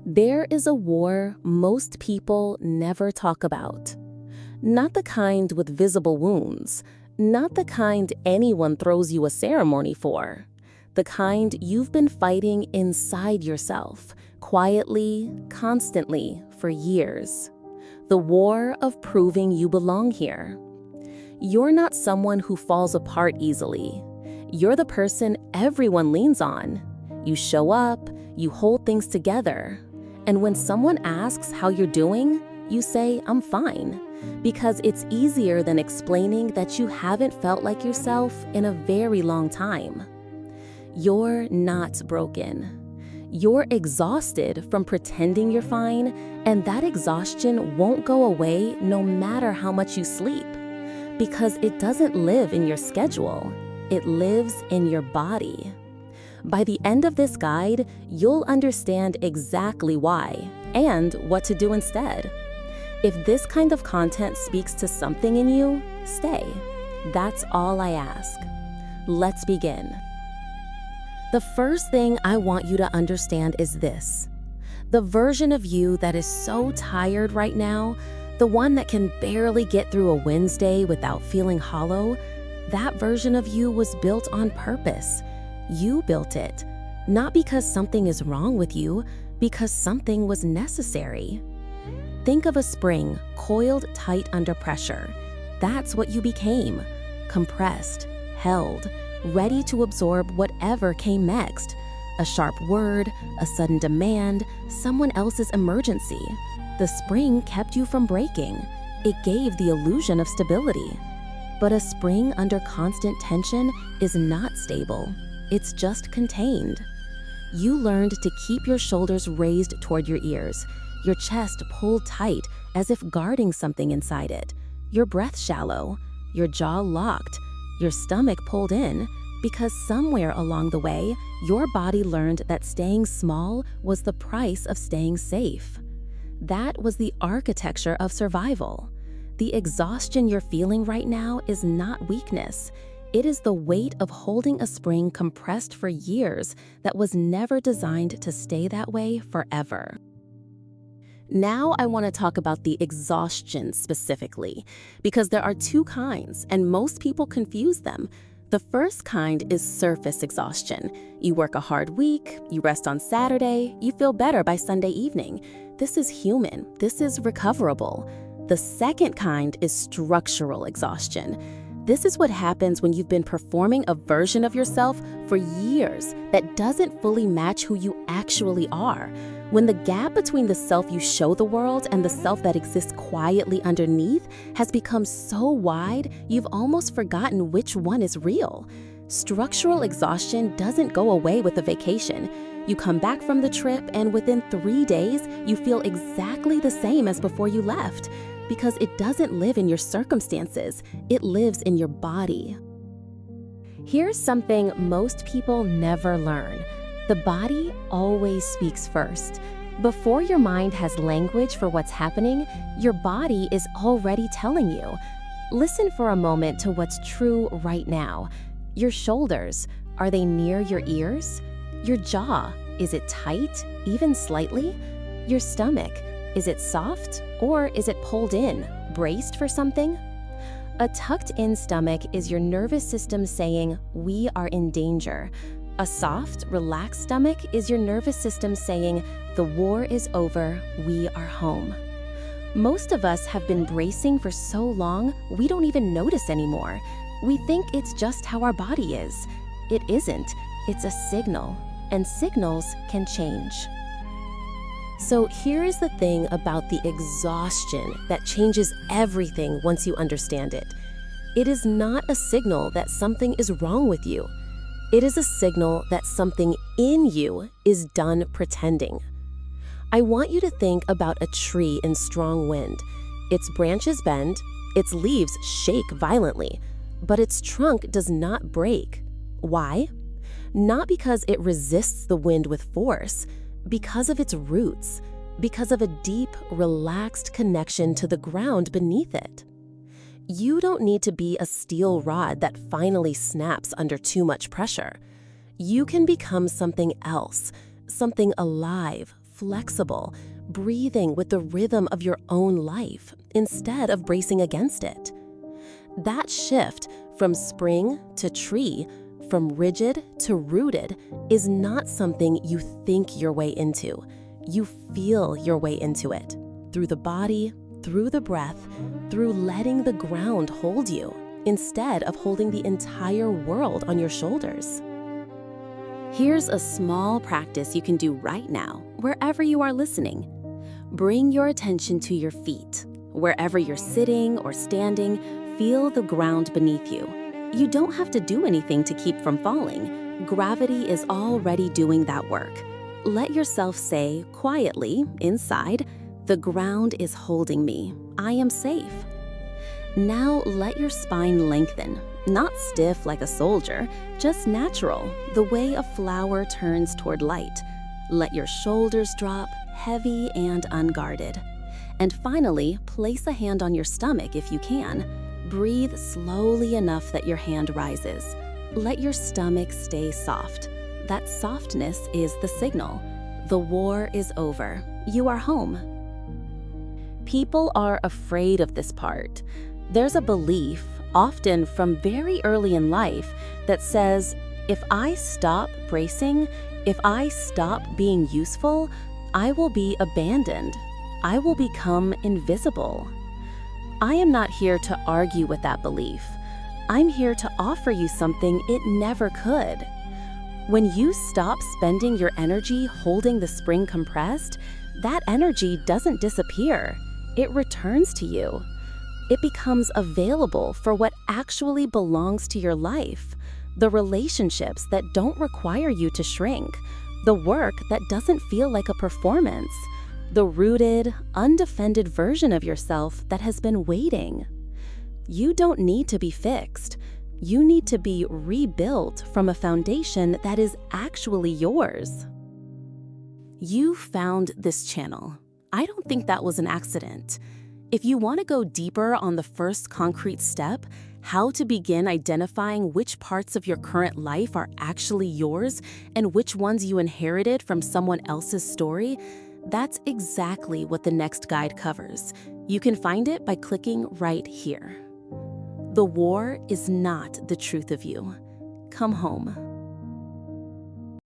There is a war most people never talk about. Not the kind with visible wounds, not the kind anyone throws you a ceremony for. The kind you've been fighting inside yourself, quietly, constantly, for years. The war of proving you belong here. You're not someone who falls apart easily. You're the person everyone leans on. You show up, you hold things together. And when someone asks how you're doing, you say, "I'm fine," because it's easier than explaining that you haven't felt like yourself in a very long time. You're not broken. You're exhausted from pretending you're fine, and that exhaustion won't go away no matter how much you sleep, because it doesn't live in your schedule. It lives in your body. By the end of this guide, you'll understand exactly why and what to do instead. If this kind of content speaks to something in you, stay. That's all I ask. Let's begin. The first thing I want you to understand is this. The version of you that is so tired right now, the one that can barely get through a Wednesday without feeling hollow, that version of you was built on purpose. You built it, not because something is wrong with you, because something was necessary. Think of a spring coiled tight under pressure. That's what you became, compressed, held, ready to absorb whatever came next. A sharp word, a sudden demand, someone else's emergency. The spring kept you from breaking. It gave the illusion of stability. But a spring under constant tension is not stable. It's just contained. You learned to keep your shoulders raised toward your ears, your chest pulled tight as if guarding something inside it, your breath shallow, your jaw locked, your stomach pulled in, because somewhere along the way, your body learned that staying small was the price of staying safe. That was the architecture of survival. The exhaustion you're feeling right now is not weakness. It is the weight of holding a spring compressed for years that was never designed to stay that way forever. Now I want to talk about the exhaustion specifically, because there are two kinds, and most people confuse them. The first kind is surface exhaustion. You work a hard week, you rest on Saturday, you feel better by Sunday evening. This is human. This is recoverable. The second kind is structural exhaustion. This is what happens when you've been performing a version of yourself for years that doesn't fully match who you actually are. When the gap between the self you show the world and the self that exists quietly underneath has become so wide, you've almost forgotten which one is real. Structural exhaustion doesn't go away with a vacation. You come back from the trip, and within 3 days, you feel exactly the same as before you left, because it doesn't live in your circumstances, it lives in your body. Here's something most people never learn. The body always speaks first. Before your mind has language for what's happening, your body is already telling you. Listen for a moment to what's true right now. Your shoulders, are they near your ears? Your jaw, is it tight, even slightly? Your stomach, is it soft or is it pulled in, braced for something? A tucked-in stomach is your nervous system saying, "We are in danger." A soft, relaxed stomach is your nervous system saying, "The war is over, we are home." Most of us have been bracing for so long, we don't even notice anymore. We think it's just how our body is. It isn't. It's a signal, and signals can change. So here is the thing about the exhaustion that changes everything once you understand it. It is not a signal that something is wrong with you. It is a signal that something in you is done pretending. I want you to think about a tree in strong wind. Its branches bend, its leaves shake violently, but its trunk does not break. Why? Not because it resists the wind with force, because of its roots, because of a deep, relaxed connection to the ground beneath it. You don't need to be a steel rod that finally snaps under too much pressure. You can become something else, something alive, flexible, breathing with the rhythm of your own life instead of bracing against it. That shift from spring to tree, from rigid to rooted, is not something you think your way into. You feel your way into it, through the body, through the breath, through letting the ground hold you, instead of holding the entire world on your shoulders. Here's a small practice you can do right now, wherever you are listening. Bring your attention to your feet. Wherever you're sitting or standing, feel the ground beneath you. You don't have to do anything to keep from falling. Gravity is already doing that work. Let yourself say quietly, inside, "The ground is holding me. I am safe." Now let your spine lengthen, not stiff like a soldier, just natural, the way a flower turns toward light. Let your shoulders drop, heavy and unguarded. And finally, place a hand on your stomach if you can. Breathe slowly enough that your hand rises. Let your stomach stay soft. That softness is the signal. The war is over. You are home. People are afraid of this part. There's a belief, often from very early in life, that says, if I stop bracing, if I stop being useful, I will be abandoned. I will become invisible. I am not here to argue with that belief. I'm here to offer you something it never could. When you stop spending your energy holding the spring compressed, that energy doesn't disappear. It returns to you. It becomes available for what actually belongs to your life, the relationships that don't require you to shrink, the work that doesn't feel like a performance, the rooted, undefended version of yourself that has been waiting. You don't need to be fixed. You need to be rebuilt from a foundation that is actually yours. You found this channel. I don't think that was an accident. If you want to go deeper on the first concrete step, how to begin identifying which parts of your current life are actually yours and which ones you inherited from someone else's story, that's exactly what the next guide covers. You can find it by clicking right here. The war is not the truth of you. Come home.